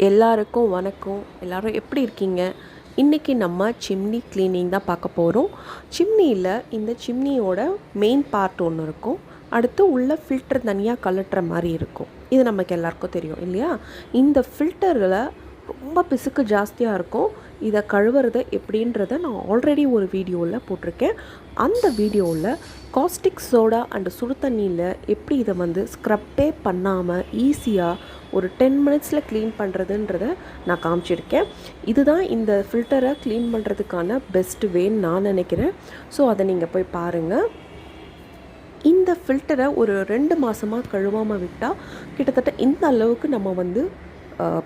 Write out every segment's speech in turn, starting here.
எல்லாருக்கும் வணக்கம். எல்லாரும் எப்படி இருக்கீங்க? இன்றைக்கி நம்ம சிம்னி க்ளீனிங் தான் பார்க்க போகிறோம். சிம்னியில் இந்த சிம்னியோட மெயின் பார்ட் ஒன்று இருக்கும். அடுத்து உள்ள ஃபில்டர் தனியாக கலட்டுற மாதிரி இருக்கும். இது நமக்கு எல்லாருக்கும் தெரியும் இல்லையா? இந்த ஃபில்டரில் ரொம்ப பிசுக்கு ஜாஸ்தியாக இருக்கும். இதை கழுவுறது எப்படின்றத நான் ஆல்ரெடி ஒரு வீடியோவில் போட்டிருக்கேன். அந்த வீடியோவில் காஸ்டிக் சோடா அண்டு சுடு தண்ணியில் எப்படி இதை ஸ்க்ரப்பே பண்ணாமல் ஈஸியாக ஒரு 10 மினிட்ஸில் க்ளீன் பண்ணுறதுன்றத நான் காமிச்சிருக்கேன். இதுதான் இந்த ஃபில்டரை க்ளீன் பண்ணுறதுக்கான பெஸ்ட் வேன்னு நான் நினைக்கிறேன். ஸோ அதை நீங்கள் போய் பாருங்கள். இந்த ஃபில்டரை ஒரு 2 மாதமாக கழுவாமல் விட்டால் கிட்டத்தட்ட இந்த அளவுக்கு நம்ம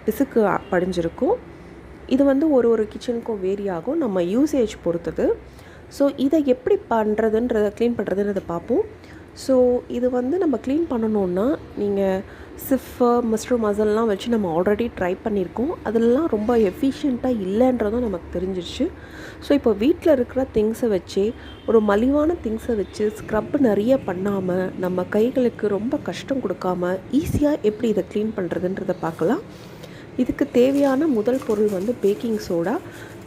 பிசுக்கு படிஞ்சிருக்கும். இது ஒரு கிச்சனுக்கும் வேரி ஆகும், நம்ம யூசேஜ் பொறுத்தது. ஸோ இதை எப்படி பண்ணுறதுன்றதை க்ளீன் பண்ணுறதுன்றதை பார்ப்போம். ஸோ இது நம்ம க்ளீன் பண்ணணுன்னா நீங்கள் சிஃபர் மிஸ்டர் மசல்லாம் வச்சு நம்ம ஆல்ரெடி ட்ரை பண்ணியிருக்கோம். அதெல்லாம் ரொம்ப எஃபிஷியண்ட்டாக இல்லைன்றதும் நமக்கு தெரிஞ்சிருச்சு. ஸோ இப்போ வீட்டில் இருக்கிற திங்ஸை வச்சு ஒரு மலிவான திங்ஸை வச்சு ஸ்க்ரப் நிறைய பண்ணாமல் நம்ம கைகளுக்கு ரொம்ப கஷ்டம் கொடுக்காம ஈஸியாக எப்படி இதை க்ளீன் பண்ணுறதுன்றதை பார்க்கலாம். இதுக்கு தேவையான முதல் பொருள் பேக்கிங் சோடா.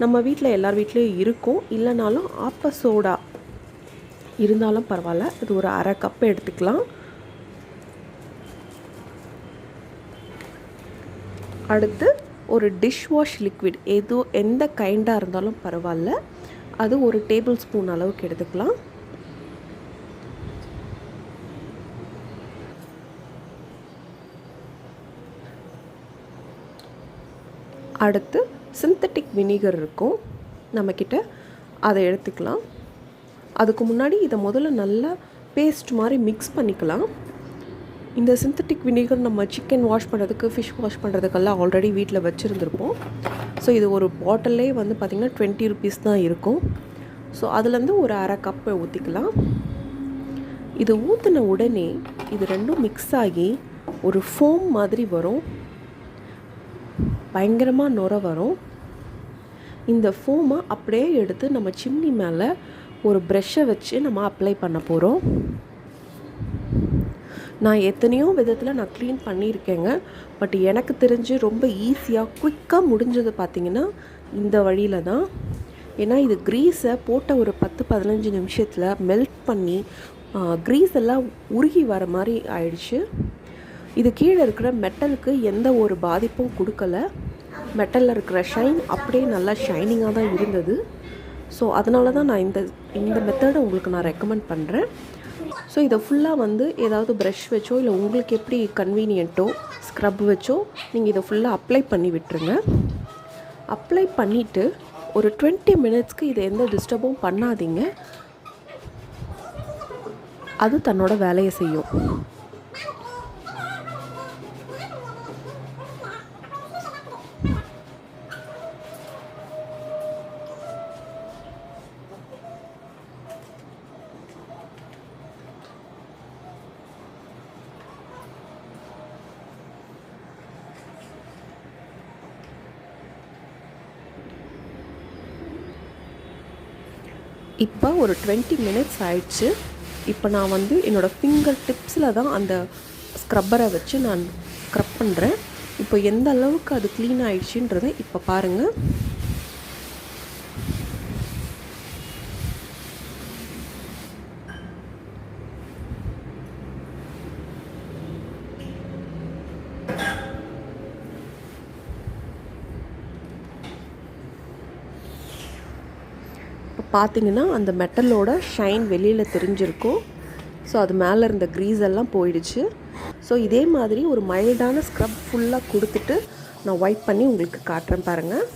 நம்ம வீட்டில் எல்லார் வீட்லேயும் இருக்கும், இல்லைனாலும் ஆப்ப சோடா இருந்தாலும் பரவாயில்ல. இது ஒரு 1/2 கப் எடுத்துக்கலாம். அடுத்து ஒரு டிஷ் வாஷ் லிக்விட், எந்த கைண்டாக இருந்தாலும் பரவாயில்ல, அது ஒரு டேபிள் ஸ்பூன் அளவுக்கு எடுத்துக்கலாம். அடுத்து சிந்தட்டிக் வினிகர் இருக்கும் நம்மக்கிட்ட, அதை எடுத்துக்கலாம். அதுக்கு முன்னாடி இதை முதல்ல நல்லா பேஸ்ட் மாதிரி மிக்ஸ் பண்ணிக்கலாம். இந்த சிந்தட்டிக் வினிகர் நம்ம சிக்கன் வாஷ் பண்ணுறதுக்கு, ஃபிஷ் வாஷ் பண்ணுறதுக்கெல்லாம் ஆல்ரெடி வீட்டில் வச்சுருந்துருப்போம். ஸோ இது ஒரு பாட்டிலே பார்த்திங்கன்னா 20 ருபீஸ் தான் இருக்கும். ஸோ அதுலேருந்து ஒரு 1/2 கப்பை ஊற்றிக்கலாம். இது ஊற்றின உடனே இது ரெண்டும் மிக்ஸ் ஆகி ஒரு ஃபோம் மாதிரி வரும், பயங்கரமாக நுர வரும். இந்த ஃபோமை அப்படியே எடுத்து நம்ம சிம்னி மேலே ஒரு ப்ரெஷ்ஷை வச்சு நம்ம அப்ளை பண்ண போகிறோம். நான் எத்தனையோ விதத்தில் நான் க்ளீன் பண்ணியிருக்கேங்க. பட் எனக்கு தெரிஞ்சு ரொம்ப ஈஸியாக குயிக்காக முடிஞ்சது பார்த்திங்கன்னா இந்த வழியில் தான். ஏன்னா இது க்ரீஸை போட்ட ஒரு 10-15 நிமிஷத்தில் மெல்ட் பண்ணி க்ரீஸ் எல்லாம் உருகி வர மாதிரி ஆயிடுச்சு. இது கீழே இருக்கிற மெட்டலுக்கு எந்த ஒரு பாதிப்பும் கொடுக்கல. மெட்டலில் இருக்கிற ஷைன் அப்படியே நல்லா ஷைனிங்காக தான் இருந்தது. ஸோ அதனால தான் நான் இந்த மெத்தடை உங்களுக்கு நான் ரெக்கமெண்ட் பண்ணுறேன். ஸோ இதை ஃபுல்லாக ஏதாவது ப்ரஷ் வச்சோ இல்லை உங்களுக்கு எப்படி கன்வீனியன்ட்டோ ஸ்க்ரப் வச்சோ நீங்கள் இதை ஃபுல்லாக அப்ளை பண்ணி விட்டுருங்க. அப்ளை பண்ணிவிட்டு ஒரு 20 மினிட்ஸ்க்கு இதை எந்த டிஸ்டர்பும் பண்ணாதீங்க. அது தன்னோட வேலையை செய்யும். இப்போ ஒரு 20 மினிட்ஸ் ஆயிடுச்சு. இப்போ நான் என்னோடய ஃபிங்கர் டிப்ஸில் தான் அந்த ஸ்க்ரப்பரை வச்சு நான் ஸ்க்ரப் பண்ணுறேன். இப்போ எந்த அளவுக்கு அது க்ளீன் ஆயிடுச்சுன்றதை இப்போ பாருங்கள். பார்த்திங்கன்னா அந்த மெட்டலோட ஷைன் வெளியில் தெரிஞ்சிருக்கும். ஸோ அது மேலே இருந்த க்ரீஸ் எல்லாம் போயிடுச்சு. ஸோ இதே மாதிரி ஒரு மைல்டான ஸ்க்ரப் ஃபுல்லாக கொடுத்துட்டு நான் வைப் பண்ணி உங்களுக்கு காட்டுறேன் பாருங்கள்.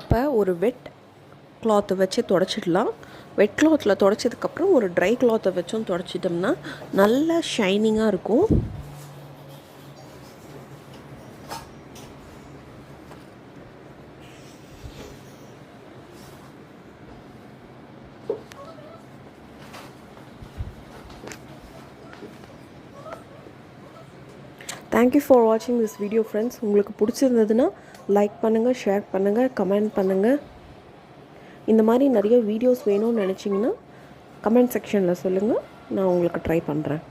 இப்போ ஒரு வெட் கிளாத்தை வச்சு தொடச்சிடலாம். வெட் கிளாத்தில் தொடச்சதுக்கப்புறம் ஒரு ட்ரை கிளாத்தை வச்சும் தொடச்சிட்டோம்னா நல்லா ஷைனிங்காக இருக்கும். தேங்க்யூ ஃபார் வாட்சிங் திஸ் வீடியோ ஃப்ரெண்ட்ஸ். உங்களுக்கு பிடிச்சிருந்ததுன்னா லைக் பண்ணுங்கள், ஷேர் பண்ணுங்கள், கமெண்ட் பண்ணுங்கள். இந்த மாதிரி நிறைய வீடியோஸ் வேணும்னு நினச்சிங்கன்னா கமெண்ட் செக்ஷனில் சொல்லுங்கள், நான் உங்களுக்கு ட்ரை பண்ணுறேன்.